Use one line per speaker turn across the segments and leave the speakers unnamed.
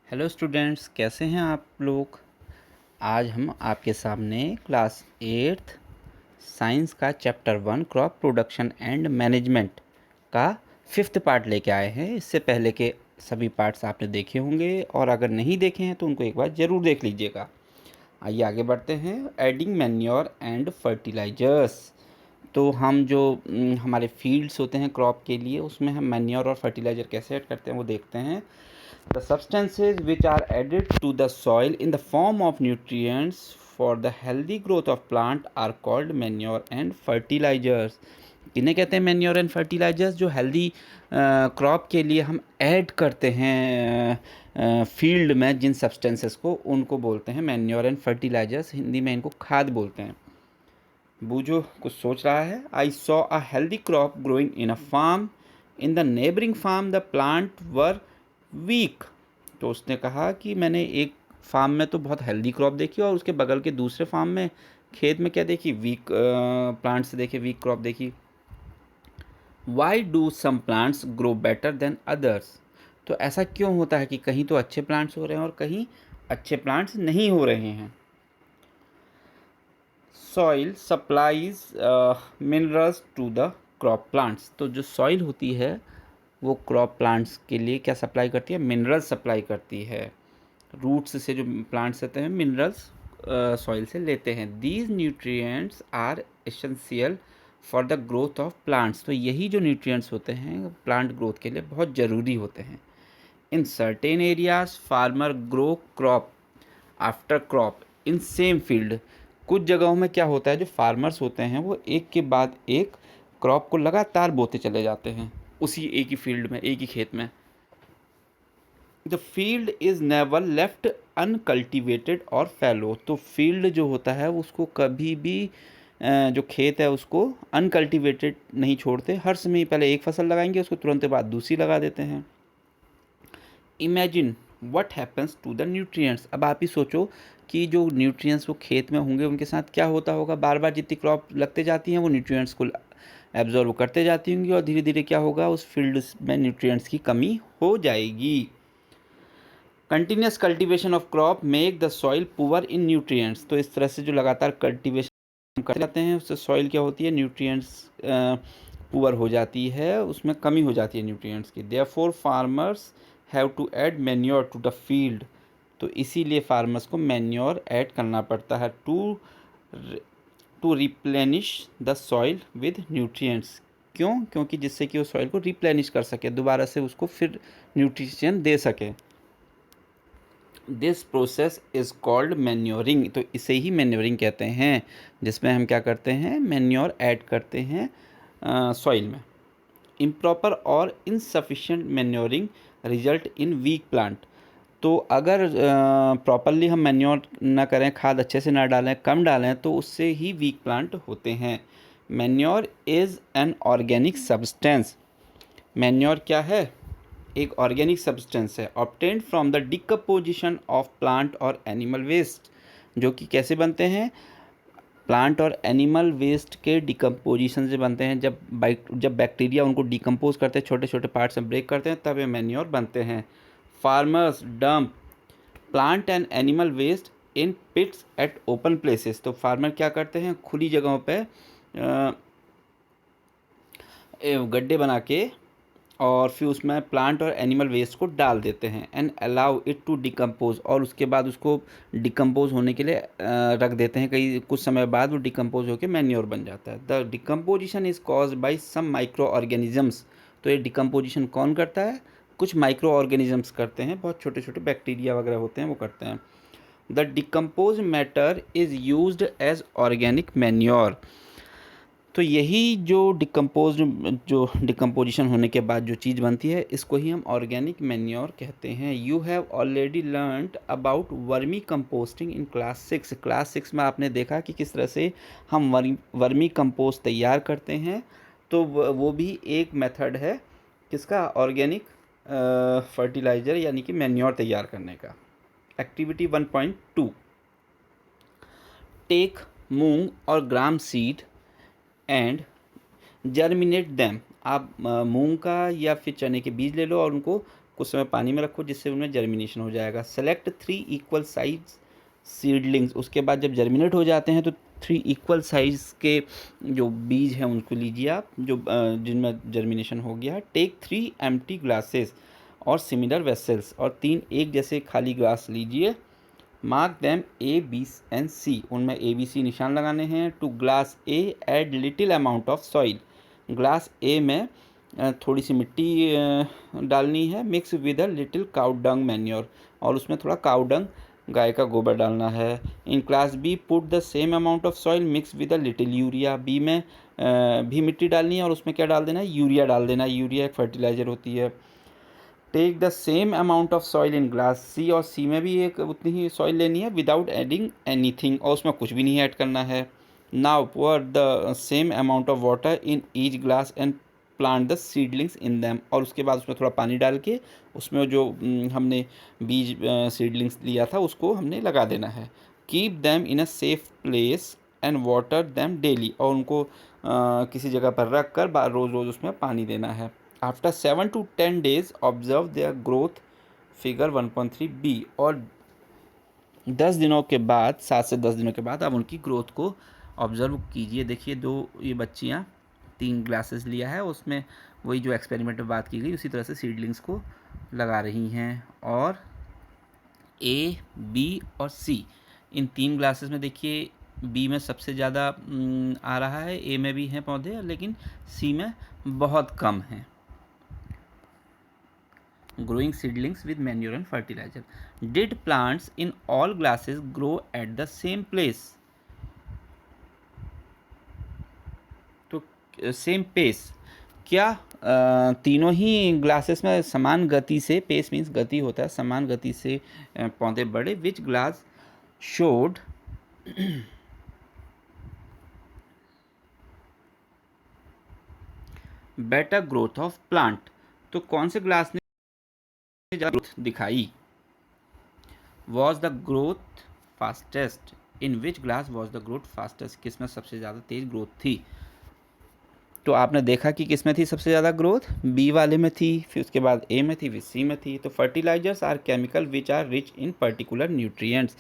Hello students, कैसे हैं आप लोग। आज हम आपके सामने क्लास 8th साइंस का chapter 1 crop production and management का 5th पार्ट लेके आए हैं। इससे पहले के सभी पार्ट्स आपने देखे होंगे और अगर नहीं देखे हैं तो उनको एक बार ज़रूर देख लीजिएगा। आइए आगे बढ़ते हैं। Adding manure and fertilisers. तो हम जो हमारे फील्ड्स होते हैं क्रॉप के लिए, उसमें हम मैन्योर और फर्टिलाइज़र कैसे ऐड करते हैं वो देखते हैं। The substances which are added to the soil in the form of nutrients for the healthy growth of plant are called manure and fertilizers। किन्हें कहते हैं मैन्योर एंड फर्टिलाइजर्स? जो हेल्दी क्रॉप के लिए हम ऐड करते हैं फील्ड में जिन सब्सटेंसेस को, उनको बोलते हैं मैन्योर एंड फर्टिलाइजर्स। हिंदी में इनको खाद बोलते हैं। बूझो कुछ सोच रहा है। I saw a healthy crop growing in a farm. In the neighbouring farm the plant were weak. तो उसने कहा कि मैंने एक फार्म में तो बहुत हेल्दी क्रॉप देखी और उसके बगल के दूसरे फार्म में, खेत में क्या देखी? वीक प्लांट्स देखे, वीक क्रॉप देखी। Why do some plants grow better than others? तो ऐसा क्यों होता है कि कहीं तो अच्छे प्लांट्स हो रहे हैं और कहीं अच्छे प्लांट्स नहीं हो रहे हैं? Soil supplies minerals to the crop plants. तो जो सॉइल होती है वो क्रॉप प्लांट्स के लिए क्या सप्लाई करती है? मिनरल्स सप्लाई करती है। रूट्स से जो प्लांट्स रहते हैं मिनरल्स सॉइल से लेते हैं। These nutrients are essential for the growth of plants. तो यही जो न्यूट्रिएंट्स होते हैं प्लांट ग्रोथ के लिए बहुत ज़रूरी होते हैं। In certain areas farmer grow crop after crop in same field. कुछ जगहों में क्या होता है, जो फार्मर्स होते हैं वो एक के बाद एक क्रॉप को लगातार बोते चले जाते हैं उसी एक ही फील्ड में, एक ही खेत में। The field is never left uncultivated और फैलो। तो फील्ड जो होता है उसको कभी भी जो खेत है उसको अनकल्टिवेटेड नहीं छोड़ते। हर समय पहले एक फसल लगाएंगे, उसको तुरंत बाद दूसरी लगा देते हैं। Imagine what happens to the nutrients. अब आप ही सोचो कि जो न्यूट्रिएंट्स वो खेत में होंगे उनके साथ क्या होता होगा। बार बार जितनी क्रॉप लगते जाती हैं वो न्यूट्रिएंट्स को एब्जॉर्व करते जाती होंगी और धीरे धीरे क्या होगा, उस फील्ड में न्यूट्रिएंट्स की कमी हो जाएगी। Continuous cultivation of crop make the soil poor in nutrients. तो इस तरह से जो लगातार कल्टीवेशन करते जाते हैं उससे सॉइल क्या होती है, न्यूट्रिएंट्स पुअर हो जाती है, उसमें कमी हो जाती है न्यूट्रिएंट्स की। Therefore farmers have to add manure to the field. तो इसीलिए फार्मर्स को मैन्योर ऐड करना पड़ता है to replenish the soil with nutrients. क्यों? क्योंकि जिससे कि वो सॉइल को रिप्लेनिश कर सके, दोबारा से उसको फिर न्यूट्रिशन दे सके। This process is called manuring. तो इसे ही मैन्योरिंग कहते हैं, जिसमें हम क्या करते हैं, मैन्योर ऐड करते हैं सॉइल में। इम्प्रॉपर और insufficient manuring result in weak plant. तो अगर प्रॉपरली हम मैन्योर ना करें, खाद अच्छे से ना डालें, कम डालें, तो उससे ही वीक प्लांट होते हैं। Manure is an organic substance. Manure क्या है? एक ऑर्गेनिक सब्सटेंस है obtained from the decomposition of plant और एनिमल वेस्ट। जो कि कैसे बनते हैं? प्लांट और एनिमल वेस्ट के डिकम्पोजिशन से बनते हैं। जब बैक्टीरिया उनको डिकम्पोज करते हैं, छोटे छोटे पार्ट्स में ब्रेक करते हैं, तब ये मैन्योर बनते हैं। Farmers dump plant and animal waste in pits at open places. तो फार्मर क्या करते हैं, खुली जगहों पे गड्ढे बना के और फिर उसमें प्लांट और एनिमल वेस्ट को डाल देते हैं। And allow it to decompose. और उसके बाद उसको डिकम्पोज होने के लिए रख देते हैं। कई कुछ समय बाद वो डिकम्पोज होकर मैन्योर बन जाता है। The decomposition is cause by some micro organisms. तो ये डिकम्पोजिशन कौन करता है? कुछ माइक्रो ऑर्गेनिजम्स करते हैं, बहुत छोटे छोटे बैक्टीरिया वगैरह होते हैं वो करते हैं। The decompose matter is used as organic manure. तो यही जो डिकम्पोजिशन होने के बाद जो चीज़ बनती है, इसको ही हम ऑर्गेनिक मैन्योर कहते हैं। You have already learned about vermi composting in class 6। Class 6 में आपने देखा कि किस तरह से हम वर्मी कंपोस्ट तैयार करते हैं। तो वो भी एक मेथड है किसका? ऑर्गेनिक फर्टिलाइज़र यानी कि मैन्योर तैयार करने का। एक्टिविटी 1.2, टेक मूंग और ग्राम सीड एंड जर्मिनेट दैम। आप मूंग का या फिर चने के बीज ले लो और उनको कुछ समय पानी में रखो जिससे उनमें जर्मिनेशन हो जाएगा। सेलेक्ट 3 इक्वल साइज सीडलिंग्स, उसके बाद जब जर्मिनेट हो जाते हैं तो 3 इक्वल साइज़ के जो बीज हैं उनको लीजिए आप, जो जिनमें जर्मिनेशन हो गया। टेक 3 एम्प्टी ग्लासेस और सिमिलर वेसल्स, और 3 एक जैसे खाली ग्लास लीजिए। Mark them A, B and C, उनमें A, B, C निशान लगाने हैं। To glass A add little amount of soil, glass A में थोड़ी सी मिट्टी डालनी है। Mix with a little cow dung manure, और उसमें थोड़ा काउ डंग गाय का गोबर डालना है। In glass B put the same amount of soil mix with a little urea, B में भी मिट्टी डालनी है और उसमें क्या डाल देना है, यूरिया डाल देना है। यूरिया एक फर्टिलाइज़र होती है। Take the same amount of soil in glass C, और सी में भी एक उतनी ही सॉइल लेनी है विदाउट एडिंग एनीथिंग, और उसमें कुछ भी नहीं ऐड करना है। Now pour the same amount of water in each glass and plant the seedlings in them, और उसके बाद उसमें थोड़ा पानी डाल के उसमें जो हमने बीज सीडलिंग्स लिया था उसको हमने लगा देना है। Keep them in a safe place and water them daily, और उनको किसी जगह पर रख कर रोज़ रोज़ उसमें पानी देना है। After 7 to 10 days observe their growth, figure 1.3b, और 10 दिनों के बाद, 7 से 10 दिनों के बाद आप उनकी ग्रोथ को ऑब्जर्व कीजिए। देखिए ये बच्चियाँ 3 ग्लासेस लिया है, उसमें वही जो एक्सपेरिमेंट में बात की गई उसी तरह से सीडलिंग्स को लगा रही हैं। और A, B और C, इन 3 ग्लासेस में देखिए B में सबसे ज़्यादा आ रहा है, A में भी हैं पौधे लेकिन C में बहुत कम हैं। Growing seedlings with manure and fertilizer. Did plants in all glasses grow at the same place? तो सेम पेस, क्या तीनों ही ग्लासेस में समान गति से, पेस मीन्स गति होता है, समान गति से पौधे बढ़े। Which glass showed better growth of plant, तो कौन से ग्लास ने ग्रोथ दिखाई। Was the growth fastest, in which glass was the growth fastest, किसमें सबसे ज़्यादा तेज ग्रोथ थी। तो आपने देखा कि किसमें थी सबसे ज़्यादा ग्रोथ, बी वाले में थी, फिर उसके बाद ए में थी, फिर सी में थी। तो fertilisers are chemical which are rich in particular nutrients,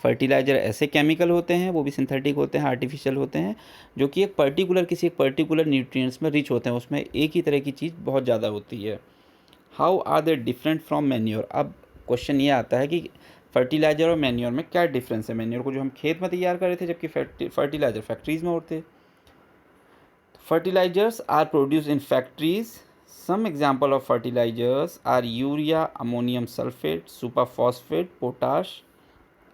fertiliser ऐसे केमिकल होते हैं, वो भी सिंथेटिक होते हैं, आर्टिफिशियल होते हैं, जो कि एक पर्टिकुलर न्यूट्रिएंट्स में रिच होते हैं, उसमें एक ही तरह की चीज़ बहुत ज़्यादा होती है। How are they different from manure, अब क्वेश्चन ये आता है कि फर्टिलाइज़र और मैन्योर में क्या डिफरेंस है। मैन्योर को जो हम खेत में तैयार कर रहे थे, जबकि फर्टिलाइज़र फैक्ट्रीज़ में होते। Fertilizers are produced in factories. Some example of fertilizers are urea, ammonium sulfate, superphosphate, potash,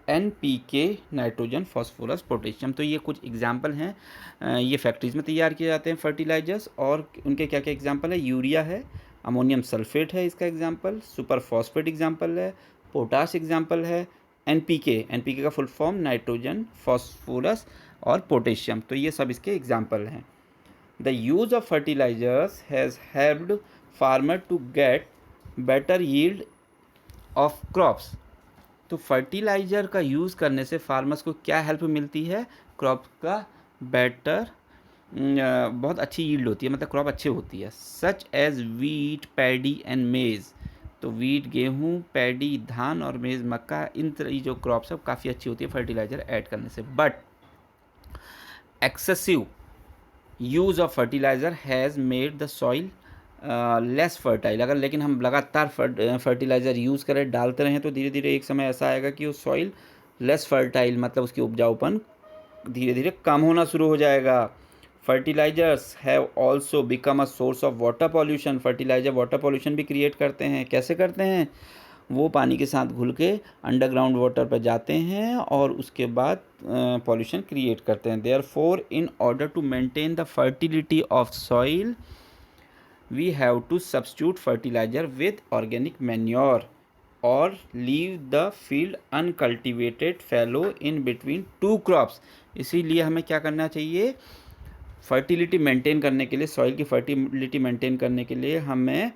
NPK, nitrogen, phosphorus, potassium. तो ये कुछ एग्जाम्पल हैं, ये फैक्ट्रीज़ में तैयार किए जाते हैं फर्टिलाइजर्स, और उनके क्या क्या एग्जाम्पल है। यूरिया है, अमोनियम सल्फेट है इसका एग्जाम्पल, सुपर फॉस्फेट एग्जाम्पल है, पोटाश एग्जाम्पल है, एनपीके का फुल फॉर्म नाइट्रोजन, फॉस्फोरस और पोटेशियम, तो ये सब इसके एग्जाम्पल हैं। The use of fertilizers has helped farmer to get better yield of crops. तो फर्टिलाइज़र का यूज़ करने से फार्मर्स को क्या हेल्प मिलती है, क्रॉप का बेटर, बहुत अच्छी यील्ड होती है, मतलब क्रॉप अच्छी होती है। Such as wheat, paddy and maize, तो वीट गेहूँ, पैडी धान और मेज़ मक्का, इन तरह जो क्रॉप्स है काफ़ी अच्छी होती है फर्टिलाइज़र ऐड करने से। But excessive use of fertiliser has made the soil less fertile, अगर लेकिन हम लगातार फर्टिलाइज़र यूज़ करें, डालते रहें, तो धीरे धीरे एक समय ऐसा आएगा कि वो सॉइल लेस फर्टाइल, मतलब उसकी उपजाऊपन धीरे धीरे कम होना शुरू हो जाएगा। Fertilisers have also become a source of water pollution, fertiliser water pollution भी क्रिएट करते हैं। कैसे करते हैं, वो पानी के साथ घुल के अंडरग्राउंड वाटर पर जाते हैं और उसके बाद पॉल्यूशन क्रिएट करते हैं। Therefore in order to maintain the fertility of soil we have to substitute fertiliser with organic manure और leave the field uncultivated fallow in between two crops. इसीलिए हमें क्या करना चाहिए, फर्टिलिटी मेंटेन करने के लिए, सॉइल की फर्टिलिटी मेंटेन करने के लिए हमें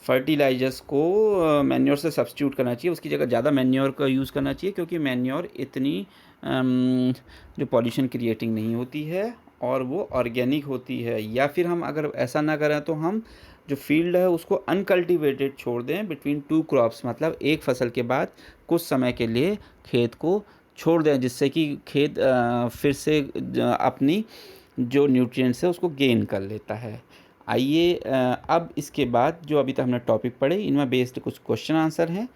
फर्टिलाइजर्स को मैन्योर से सब्स्टिट्यूट करना चाहिए, उसकी जगह ज़्यादा मैन्योर का यूज़ करना चाहिए, क्योंकि मैन्योर इतनी जो पॉल्यूशन क्रिएटिंग नहीं होती है और वो ऑर्गेनिक होती है। या फिर हम अगर ऐसा ना करें तो हम जो फील्ड है उसको अनकल्टिवेटेड छोड़ दें बिटवीन 2 क्रॉप्स, मतलब एक फसल के बाद कुछ समय के लिए खेत को छोड़ दें, जिससे कि खेत फिर से अपनी जो न्यूट्रिएंट्स है उसको गेन कर लेता है। आइए अब इसके बाद जो अभी तक हमने टॉपिक पढ़े इनमें बेस्ड कुछ क्वेश्चन आंसर हैं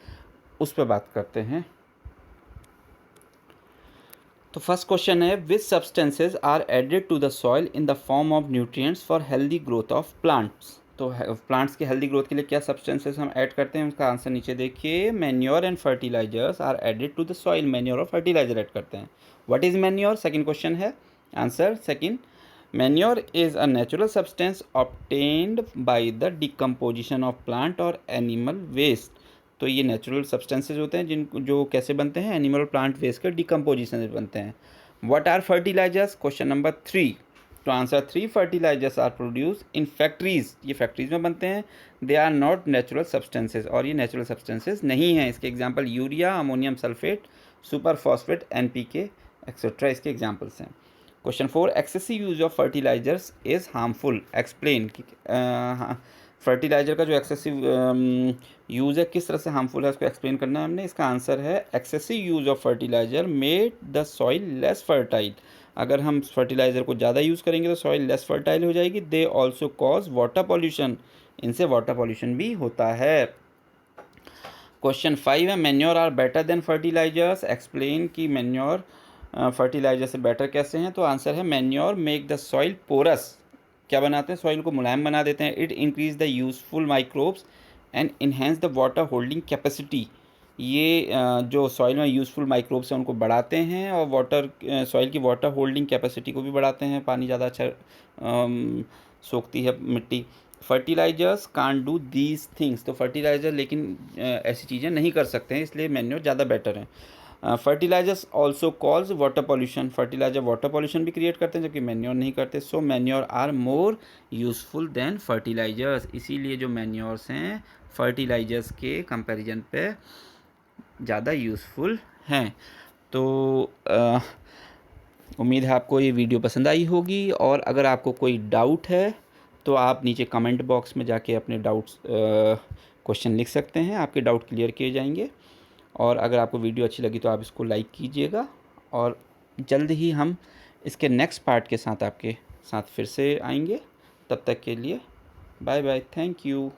उस पर बात करते हैं। तो फर्स्ट क्वेश्चन है, which substances are added to the soil in the form of nutrients for healthy growth of plants. तो प्लांट्स की हेल्दी ग्रोथ के लिए क्या सब्सटेंसेस हम ऐड करते हैं, उसका आंसर नीचे देखिए। Manure and fertilisers are added to the soil, manure और फर्टिलाइजर ऐड करते हैं। What is manure, second question है answer second. Manure is a natural substance obtained by the decomposition of plant और एनिमल वेस्ट। तो ये natural substances होते हैं जो कैसे बनते हैं, एनिमल और प्लांट वेस्ट के डिकम्पोजिशन से बनते हैं। What are fertilisers, question number 3। तो answer 3, fertilisers are produce in factories, ये फैक्ट्रीज में बनते हैं। They are not natural substances, और ये नेचुरल सब्सटेंसेज नहीं हैं। इसके example urea, ammonium sulphate, super phosphate, NPK etcetera इसके एग्जाम्पल्स हैं। Question 4, excessive use of fertilisers is harmful, explain. Fertiliser का जो एक्सेसिव यूज़ है किस तरह से हार्मफुल है उसको एक्सप्लेन करना है हमने। इसका आंसर है, excessive use of fertiliser made the soil less fertile. अगर हम फर्टिलाइज़र को ज़्यादा यूज़ करेंगे तो सॉइल लेस फर्टाइल हो जाएगी। They also cause water pollution, इनसे वाटर पॉल्यूशन भी होता है। क्वेश्चन 5 है, manure are better than fertilizers, explain कि मैन्योर फर्टिलाइजर से बेटर कैसे हैं। तो आंसर है, manure make the soil porous, क्या बनाते हैं, सॉइल को मुलायम बना देते हैं। It increase the useful microbes and enhance the water holding capacity, ये जो सॉइल में यूज़फुल माइक्रोब्स हैं उनको बढ़ाते हैं और सॉइल की वाटर होल्डिंग कैपेसिटी को भी बढ़ाते हैं, पानी ज़्यादा अच्छा सोखती है मिट्टी। Fertilizers can't do these things, तो फर्टिलाइज़र लेकिन ऐसी चीज़ें नहीं कर सकते हैं, इसलिए मैन्योर ज़्यादा बेटर है। Fertilisers also calls water pollution, fertiliser water pollution भी क्रिएट करते हैं जबकि मैन्योर नहीं करते। So manure are more useful than fertilisers, इसीलिए जो मैन्योर्स हैं फर्टिलाइजर्स के कंपैरिजन पे ज़्यादा यूज़फुल हैं। तो उम्मीद है आपको ये वीडियो पसंद आई होगी, और अगर आपको कोई डाउट है तो आप नीचे कमेंट बॉक्स में जाके अपने डाउट्स क्वेश्चन लिख सकते हैं, आपके डाउट क्लियर किए जाएंगे। और अगर आपको वीडियो अच्छी लगी तो आप इसको लाइक कीजिएगा, और जल्द ही हम इसके नेक्स्ट पार्ट के साथ आपके साथ फिर से आएंगे। तब तक के लिए बाय बाय, थैंक यू।